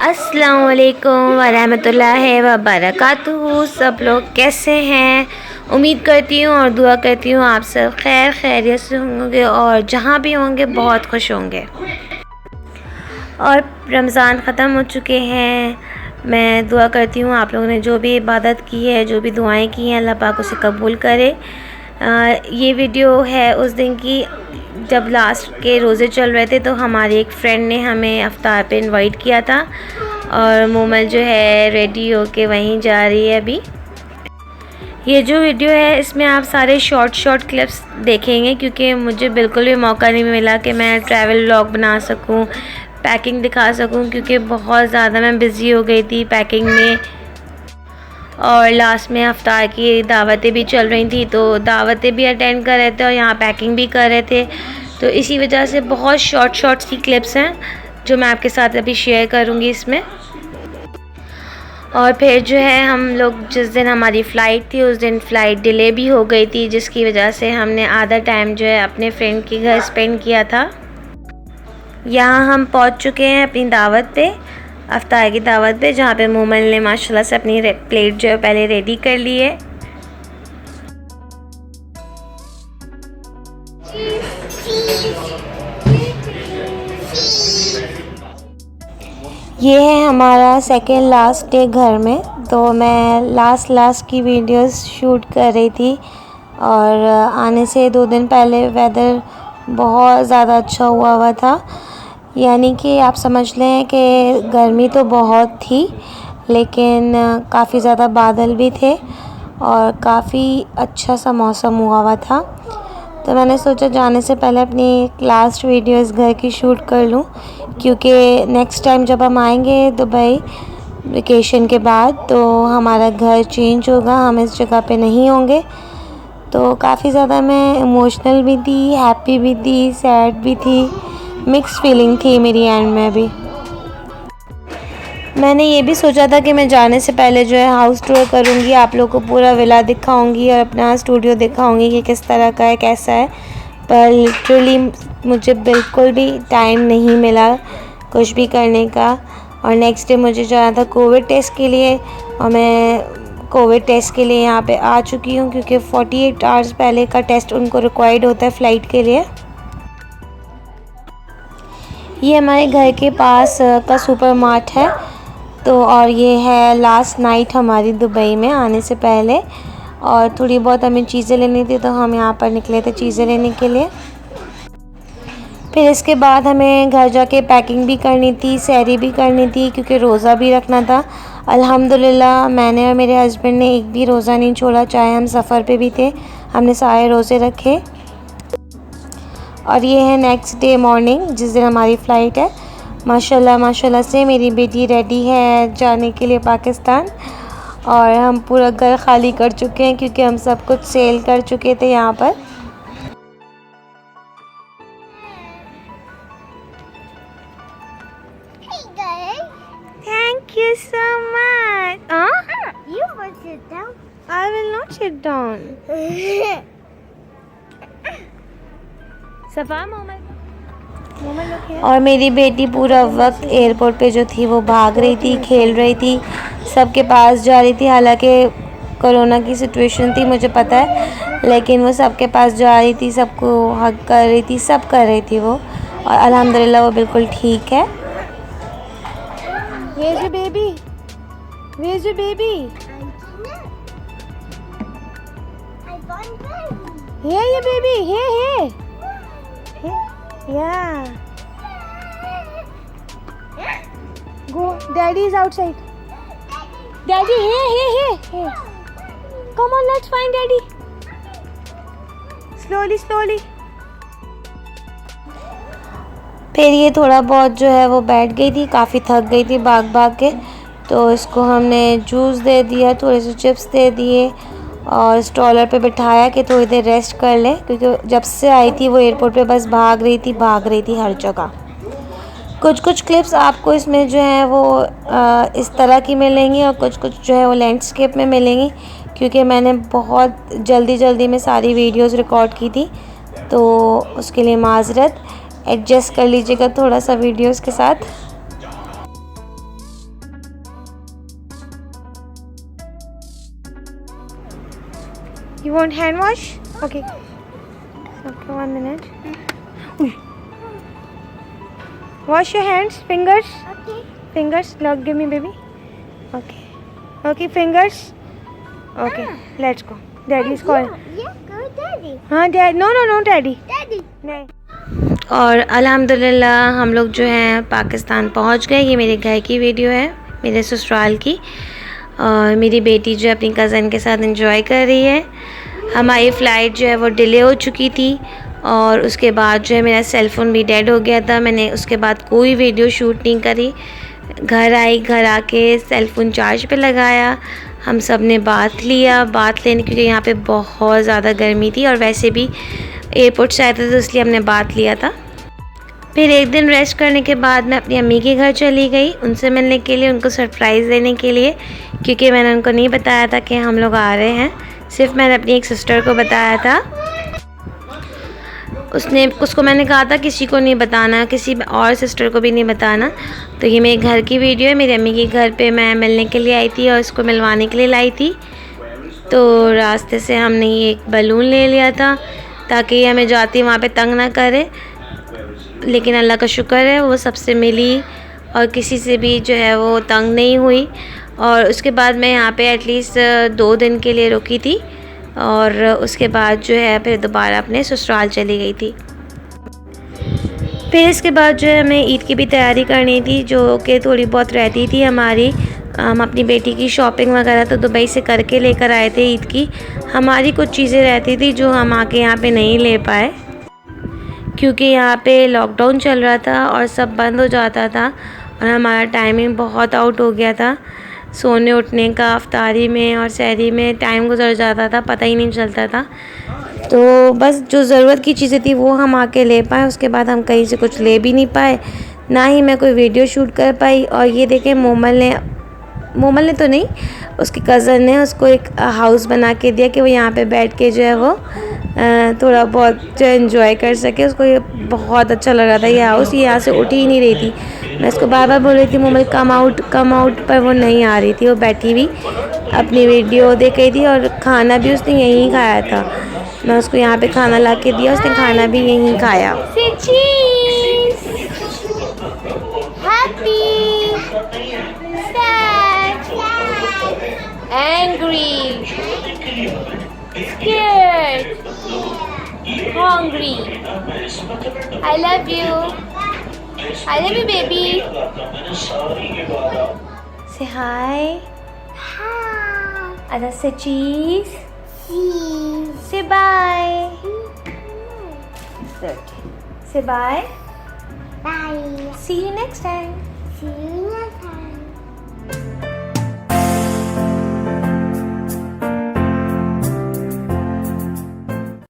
अस्सलामुअलैकुम वरहमतुल्लाहि वबरकातुहू। सब लोग कैसे हैं? उम्मीद करती हूँ और दुआ करती हूँ आप सब खैर खैरियत से होंगे और जहाँ भी होंगे बहुत खुश होंगे। और रमज़ान ख़त्म हो चुके हैं। मैं दुआ करती हूँ आप लोगों ने जो भी इबादत की है, जो भी दुआएं की हैं, अल्लाह पाक उसे कबूल करे। ये वीडियो है उस दिन की जब लास्ट के रोज़े चल रहे थे, तो हमारी एक फ्रेंड ने हमें अफ्तार पे इनवाइट किया था और मोमल जो है रेडी होके वहीं जा रही है अभी। ये जो वीडियो है इसमें आप सारे शॉर्ट क्लिप्स देखेंगे, क्योंकि मुझे बिल्कुल भी मौका नहीं मिला कि मैं ट्रैवल व्लॉग बना सकूं, पैकिंग दिखा सकूं, क्योंकि बहुत ज़्यादा मैं बिज़ी हो गई थी पैकिंग में। और लास्ट में अफ्तार की दावतें भी चल रही थी, तो दावतें भी अटेंड कर रहे थे और यहाँ पैकिंग भी कर रहे थे। तो इसी वजह से बहुत शॉर्ट सी क्लिप्स हैं जो मैं आपके साथ अभी शेयर करूँगी इसमें। और फिर जो है हम लोग जिस दिन हमारी फ़्लाइट थी उस दिन फ़्लाइट डिले भी हो गई थी, जिसकी वजह से हमने आधा टाइम जो है अपने फ्रेंड के घर स्पेंड किया था। यहाँ हम पहुँच चुके हैं अपनी दावत पे, अफ्तार की दावत पे, जहाँ पे मोमल ने माशाल्लाह से अपनी प्लेट जो है पहले रेडी कर ली है। ये है हमारा सेकेंड लास्ट डे घर में। तो मैं लास्ट की वीडियोस शूट कर रही थी और आने से 2 दिन पहले वेदर बहुत ज़्यादा अच्छा हुआ था। यानी कि आप समझ लें कि गर्मी तो बहुत थी, लेकिन काफ़ी ज़्यादा बादल भी थे और काफ़ी अच्छा सा मौसम हुआ था। तो मैंने सोचा जाने से पहले अपनी लास्ट वीडियो इस घर की शूट कर लूँ, क्योंकि नेक्स्ट टाइम जब हम आएंगे दुबई वेकेशन के बाद तो हमारा घर चेंज होगा, हम इस जगह पे नहीं होंगे। तो काफ़ी ज़्यादा मैं इमोशनल भी थी, हैप्पी भी थी, सैड भी थी, मिक्स फीलिंग थी मेरी एंड में भी। मैंने ये भी सोचा था कि मैं जाने से पहले जो है हाउस टूर करूँगी, आप लोगों को पूरा विला दिखाऊँगी और अपना स्टूडियो दिखाऊँगी कि किस तरह का है, कैसा है। पर लिटरली मुझे बिल्कुल भी टाइम नहीं मिला कुछ भी करने का। और नेक्स्ट डे मुझे जाना था कोविड टेस्ट के लिए, और मैं कोविड टेस्ट के लिए यहाँ पे आ चुकी हूँ, क्योंकि 48 आवर्स पहले का टेस्ट उनको रिक्वायर्ड होता है फ़्लाइट के लिए। ये हमारे घर के पास का सुपर मार्ट है। तो और ये है लास्ट नाइट हमारी दुबई में आने से पहले, और थोड़ी बहुत हमें चीज़ें लेनी थी तो हम यहाँ पर निकले थे चीज़ें लेने के लिए। फिर इसके बाद हमें घर जाके पैकिंग भी करनी थी, सहरी भी करनी थी, क्योंकि रोज़ा भी रखना था। अल्हम्दुलिल्लाह मैंने और मेरे हस्बैंड ने एक भी रोज़ा नहीं छोड़ा, चाहे हम सफ़र पे भी थे, हमने सारे रोज़े रखे। और ये है नेक्स्ट डे मॉर्निंग जिस दिन हमारी फ़्लाइट है। माशाल्लाह से मेरी बेटी रेडी है जाने के लिए पाकिस्तान, और हम पूरा घर खाली कर चुके हैं क्योंकि हम सब कुछ सेल कर चुके थे यहाँ पर। Thank you so much. You will sit down. I will not sit down. सफा मोमल और मेरी बेटी पूरा वक्त एयरपोर्ट पे जो थी वो भाग रही थी, खेल रही थी, सबके पास जा रही थी। हालांकि कोरोना की सिचुएशन थी मुझे पता है, लेकिन वो सबके पास जा रही थी, सबको हग कर रही थी, सब कर रही थी वो, और अल्हम्दुलिल्लाह वो बिल्कुल ठीक है। Where's your baby? Where's your baby? Here your baby. Here. Yeah. Go. Daddy is outside. Daddy, here. Come on, let's find Daddy. Slowly. फिर ये थोड़ा बहुत जो है वो बैठ गई थी, काफ़ी थक गई थी भाग के, तो इसको हमने जूस दे दिया, थोड़े से चिप्स दे दिए और स्ट्रॉलर पे बिठाया कि थोड़ी देर रेस्ट कर ले, क्योंकि जब से आई थी वो एयरपोर्ट पे बस भाग रही थी हर जगह। कुछ कुछ क्लिप्स आपको इसमें जो है वो इस तरह की मिलेंगी और कुछ कुछ जो है वो लैंडस्केप में मिलेंगी, क्योंकि मैंने बहुत जल्दी में सारी वीडियोस रिकॉर्ड की थी, तो उसके लिए माज़रत, एडजस्ट कर लीजिएगा थोड़ा सा वीडियोस के साथ। You want hand wash? Okay. Okay, 1 minute. Wash your hands, fingers. Okay. Fingers. Look, give me, baby. Okay. Okay, fingers. Okay, let's go. Daddy's calling. Yeah, go daddy. हाँ, Dad. No, Daddy. Daddy. नहीं। और अल्हम्दुलिल्लाह हम लोग जो हैं पाकिस्तान पहुंच गए। ये मेरे घर की वीडियो है, मेरे ससुराल की। और मेरी बेटी जो अपनी कज़न के साथ एंजॉय कर रही है। हमारी फ़्लाइट जो है वो डिले हो चुकी थी और उसके बाद जो है मेरा सेल फ़ोन भी डेड हो गया था। मैंने उसके बाद कोई वीडियो शूट नहीं करी। घर आई, घर आके सेल फ़ोन चार्ज पे लगाया, हम सब ने बात लिया। बात लेने क्योंकि यहाँ पे बहुत ज़्यादा गर्मी थी और वैसे भी एयरपोर्ट से आए थे तो इसलिए हमने बात लिया था। फिर एक दिन रेस्ट करने के बाद मैं अपनी अम्मी के घर चली गई, उनसे मिलने के लिए, उनको सरप्राइज़ देने के लिए, क्योंकि मैंने उनको नहीं बताया था कि हम लोग आ रहे हैं। सिर्फ मैंने अपनी एक सिस्टर को बताया था। उसको मैंने कहा था किसी को नहीं बताना, किसी और सिस्टर को भी नहीं बताना। तो ये मेरे घर की वीडियो है। मेरी अम्मी के घर पे मैं मिलने के लिए आई थी और उसको मिलवाने के लिए लाई थी। तो रास्ते से हमने ये एक बलून ले लिया था ताकि ये हमें जाती वहाँ पे तंग ना करे, लेकिन अल्लाह का शुक्र है वो सबसे मिली और किसी से भी जो है वो तंग नहीं हुई। और उसके बाद मैं यहाँ पे एटलीस्ट 2 दिन के लिए रुकी थी और उसके बाद जो है फिर दोबारा अपने ससुराल चली गई थी। फिर इसके बाद जो है हमें ईद की भी तैयारी करनी थी, जो कि थोड़ी बहुत रहती थी हमारी। हम अपनी बेटी की शॉपिंग वगैरह तो दुबई से करके लेकर आए थे ईद की। हमारी कुछ चीज़ें रहती थी जो हम आके यहाँ पे नहीं ले पाए, क्योंकि यहाँ पे लॉकडाउन चल रहा था और सब बंद हो जाता था और हमारा टाइमिंग बहुत आउट हो गया था। सोने उठने का अफ्तारी में और सहरी में टाइम गुजर जाता था, पता ही नहीं चलता था। तो बस जो ज़रूरत की चीज़ें थी वो हम आके ले पाए, उसके बाद हम कहीं से कुछ ले भी नहीं पाए, ना ही मैं कोई वीडियो शूट कर पाई। और ये देखें, मोमल ने तो नहीं, उसकी कज़न ने उसको एक हाउस बना के दिया कि वो यहाँ पे बैठ के जो है वो थोड़ा बहुत जो एंजॉय कर सके। उसको ये बहुत अच्छा लग रहा था ये हाउस। ये यहाँ से उठ ही नहीं रही थी। मैं उसको बार बार बोल रही थी मोमल कम आउट, पर वो नहीं आ रही थी। वो बैठी हुई अपनी वीडियो देख रही थी और खाना भी उसने यहीं खाया था। मैं उसको यहाँ पे खाना ला के दिया, उसने खाना भी यहीं खाया। Angry, scared, hungry. I love you. I love you, baby. Say hi. Hi. Ada say cheese. Cheese. Say bye. Say bye. Bye. See you next time. See you next